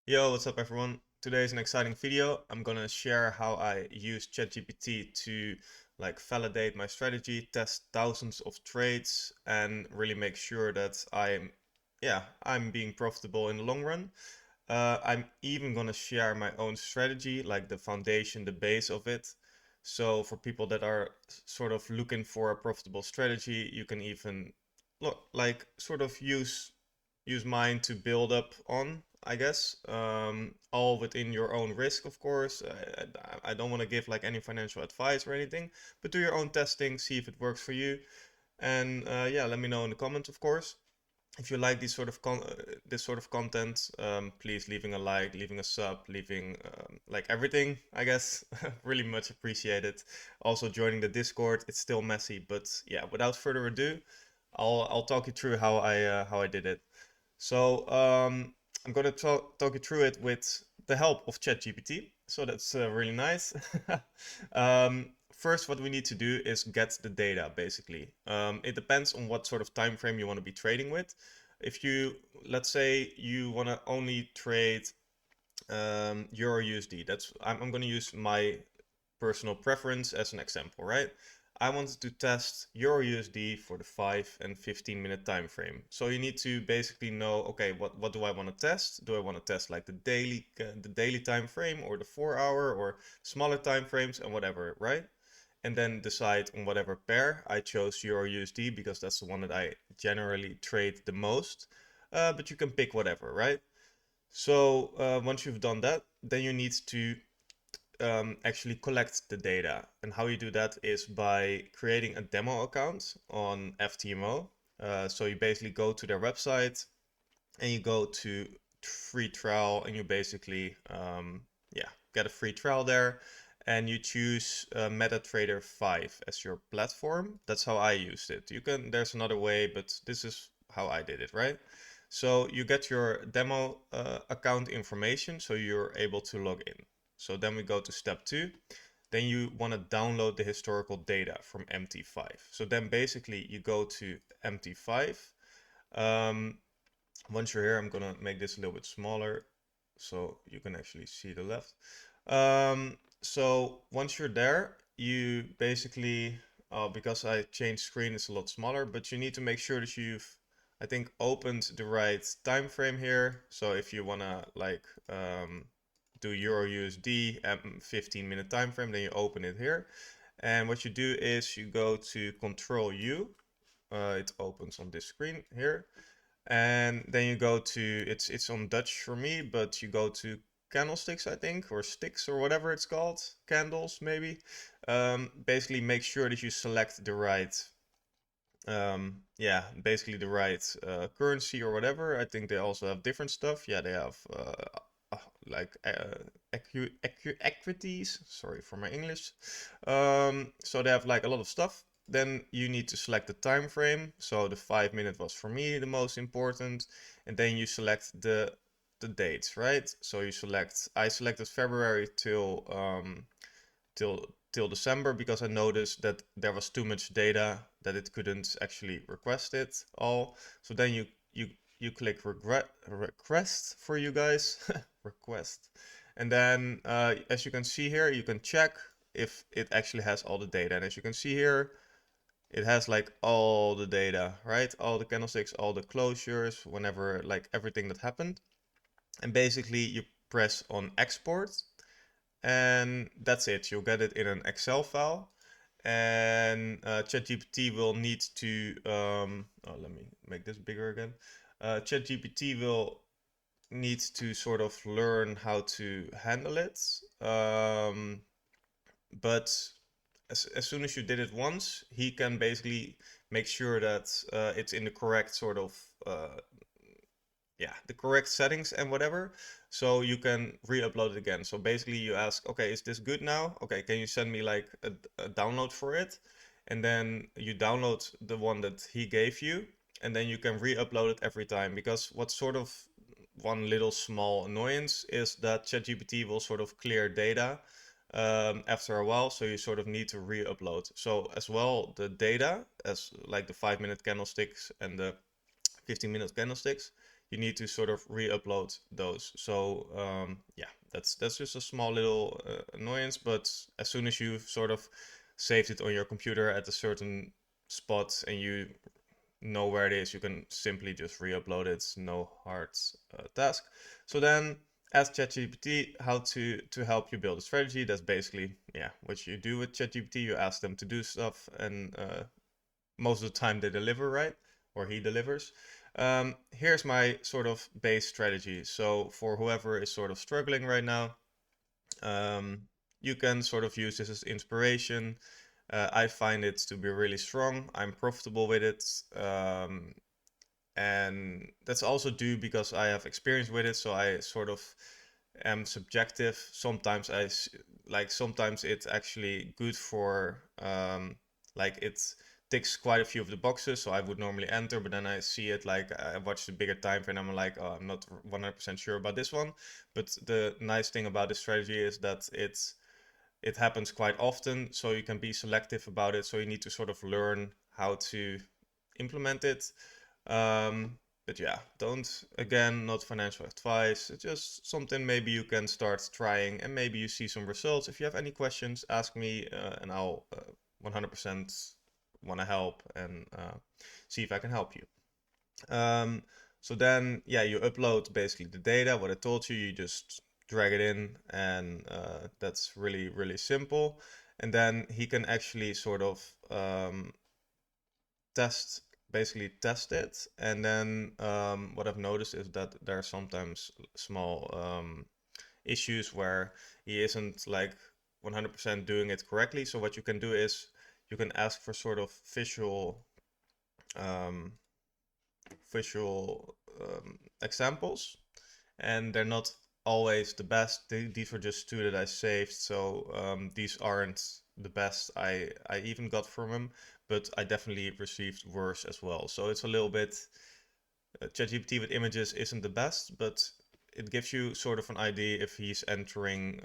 Yo, what's up everyone? Today is an exciting video. I'm gonna share how I use ChatGPT to validate my strategy, test thousands of trades, and really make sure that I'm being profitable in the long run. I'm even gonna share my own strategy, like the foundation, the base of it. So for people that are sort of looking for a profitable strategy, you can even look like sort of use mine to build up on, I guess. All within your own risk, of course. I don't want to give like any financial advice or anything, but do your own testing, see if it works for you, and yeah, let me know in the comments, of course. If you like this sort of content, please leaving a like, leaving a sub, leaving like everything, I guess. Really much appreciated. Also joining the Discord. It's still messy, but yeah. Without further ado, I'll talk you through how I did it. So I'm going to talk you through it with the help of ChatGPT. So that's really nice. First, what we need to do is get the data, basically. It depends on what sort of time frame you want to be trading with. If you, let's say you want to only trade Euro USD, I'm going to use my personal preference as an example, right? I wanted to test Euro USD for the 5 and 15-minute time frame. So you need to basically know, okay, what do I want to test? Do I want to test like the daily time frame or the 4 hour or smaller time frames and whatever, right? And then decide on whatever pair. I chose Euro USD because that's the one that I generally trade the most. But you can pick whatever, right? So once you've done that, then you need to actually collect the data. And how you do that is by creating a demo account on FTMO. So you basically go to their website and you go to free trial and you basically get a free trial there and you choose MetaTrader 5 as your platform. That's how I used it. There's another way, but this is how I did it, right? So you get your demo account information so you're able to log in. So then we go to step 2. Then you want to download the historical data from MT5. So then basically you go to MT5. Um, Once you're here, I'm gonna make this a little bit smaller so you can actually see the left. So once you're there, you basically, because I changed screen, it's a lot smaller, but you need to make sure that you've, I think, opened the right time frame here. So if you wanna do Euro USD at 15-minute time frame, then you open it here. And what you do is you go to Control U. It opens on this screen here, and then you go to it's on Dutch for me, but you go to candlesticks, I think, or sticks or whatever it's called, candles maybe. Basically make sure that you select the right basically the right currency or whatever. I think they also have different stuff. Yeah, they have uh, like equities. Sorry for my English. So they have like a lot of stuff. Then you need to select the time frame. So the 5 minute was for me the most important. And then you select the dates, right? So I selected February till December because I noticed that there was too much data that it couldn't actually request it all. So then you click request for you guys request, and then as you can see here, you can check if it actually has all the data. And as you can see here, it has like all the data, right? All the candlesticks, all the closures, whenever like everything that happened. And basically you press on export and that's it. You'll get it in an Excel file, and ChatGPT will need to. Let me make this bigger again. ChatGPT will need to sort of learn how to handle it. But as soon as you did it once, he can basically make sure that it's in the correct sort of the correct settings and whatever, so you can re-upload it again. So basically you ask, okay, is this good now? Okay, can you send me like a download for it? And then you download the one that he gave you, and then you can re-upload it every time. Because what's sort of one little small annoyance is that ChatGPT will sort of clear data after a while, so you sort of need to re-upload. So as well, the data, as like the 5 minute candlesticks and the 15-minute candlesticks, you need to sort of re-upload those. So yeah, that's just a small little annoyance, but as soon as you've sort of saved it on your computer at a certain spot and you know where it is, you can simply just re-upload it. It's no hard task. So then ask ChatGPT how to help you build a strategy. That's basically, yeah, what you do with ChatGPT. You ask them to do stuff, and most of the time they deliver, right? Or he delivers. Here's my sort of base strategy. So for whoever is sort of struggling right now, um, you can sort of use this as inspiration. I find it to be really strong. I'm profitable with it. And that's also due because I have experience with it, so I sort of am subjective. Sometimes sometimes it's actually good for like it ticks quite a few of the boxes, so I would normally enter, but then I see it like I watch the bigger time frame and I'm like, oh, I'm not 100% sure about this one. But the nice thing about this strategy is that it happens quite often, so you can be selective about it. So you need to sort of learn how to implement it. But yeah, don't, again, not financial advice. It's just something maybe you can start trying and maybe you see some results. If you have any questions, ask me and I'll 100% want to help and see if I can help you. Um, so then, yeah, you upload basically the data, what I told you, you just drag it in and that's really, really simple. And then he can actually sort of test basically test it, and then what I've noticed is that there are sometimes small issues where he isn't like 100% doing it correctly. So what you can do is you can ask for sort of um, visual examples, and they're not always the best. These were just two that I saved, so these aren't the best I even got from him, but I definitely received worse as well. So it's a little bit ChatGPT with images isn't the best, but it gives you sort of an idea if he's entering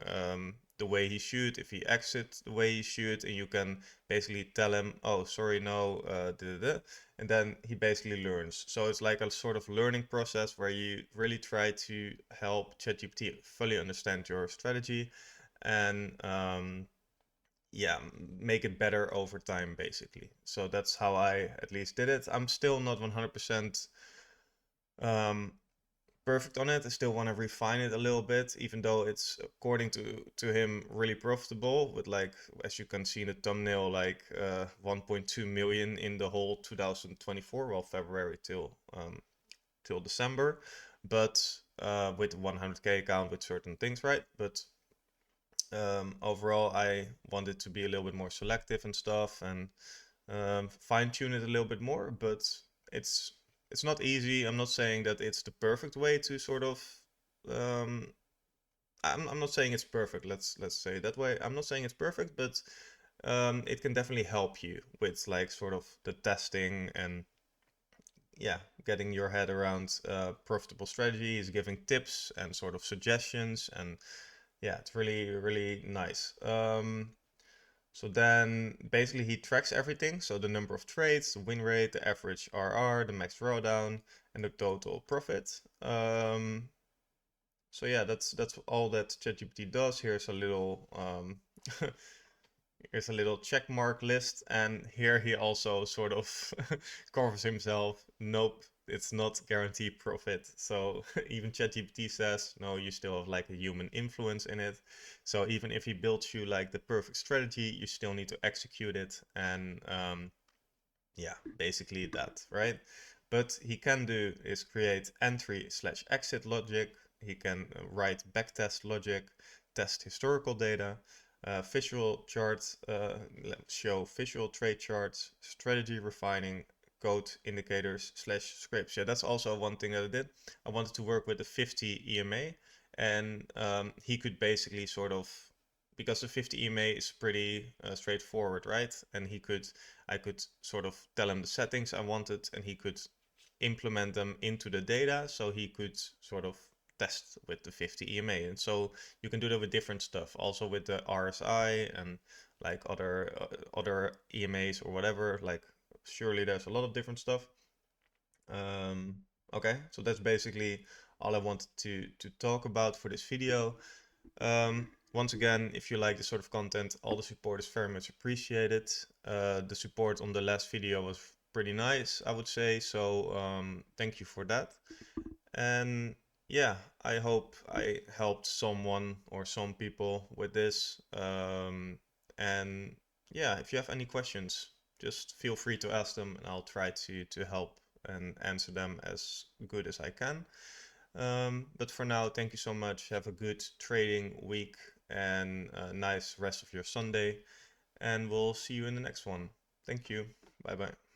the way he should, if he exits the way he should, and you can basically tell him, oh, sorry, no, da, da, da, and then he basically learns. So it's like a sort of learning process where you really try to help ChatGPT fully understand your strategy and yeah, make it better over time, basically. So that's how I at least did it. I'm still not 100% um, perfect on it. I still want to refine it a little bit, even though it's according to him really profitable with like, as you can see in the thumbnail, like 1.2 million in the whole 2024, well, February till December, but with 100K account with certain things, right? But overall, I wanted to be a little bit more selective and stuff and fine tune it a little bit more, but it's it's not easy. I'm not saying that it's the perfect way to sort of um, I'm not saying it's perfect. Let's say it that way. I'm not saying it's perfect, but it can definitely help you with like sort of the testing and yeah, getting your head around profitable strategies, giving tips and sort of suggestions, and yeah, it's really really nice. So then basically he tracks everything. So the number of trades, the win rate, the average RR, the max drawdown, and the total profit. So yeah, that's all that ChatGPT does. Here's a little here's a little check mark list, and here he also sort of covers himself. Nope, it's not guaranteed profit. So even ChatGPT says, no, you still have like a human influence in it. So even if he builds you like the perfect strategy, you still need to execute it. And yeah, basically that, right? But he can do is create entry slash exit logic. He can write backtest logic, test historical data, visual charts, show visual trade charts, strategy refining, code indicators slash scripts. Yeah, that's also one thing that I did. I wanted to work with the 50 EMA, and he could basically sort of, because the 50 EMA is pretty straightforward, right? And I could sort of tell him the settings I wanted, and he could implement them into the data, so he could sort of test with the 50 EMA. And so you can do that with different stuff, also with the RSI and like other EMAs or whatever. Like surely there's a lot of different stuff. Okay, so that's basically all I wanted to talk about for this video. Once again, if you like this sort of content, all the support is very much appreciated. The support on the last video was pretty nice, I would say, so thank you for that. And yeah, I hope I helped someone or some people with this. And yeah, if you have any questions, just feel free to ask them and I'll try to help and answer them as good as I can. But for now, thank you so much. Have a good trading week and a nice rest of your Sunday. And we'll see you in the next one. Thank you. Bye bye.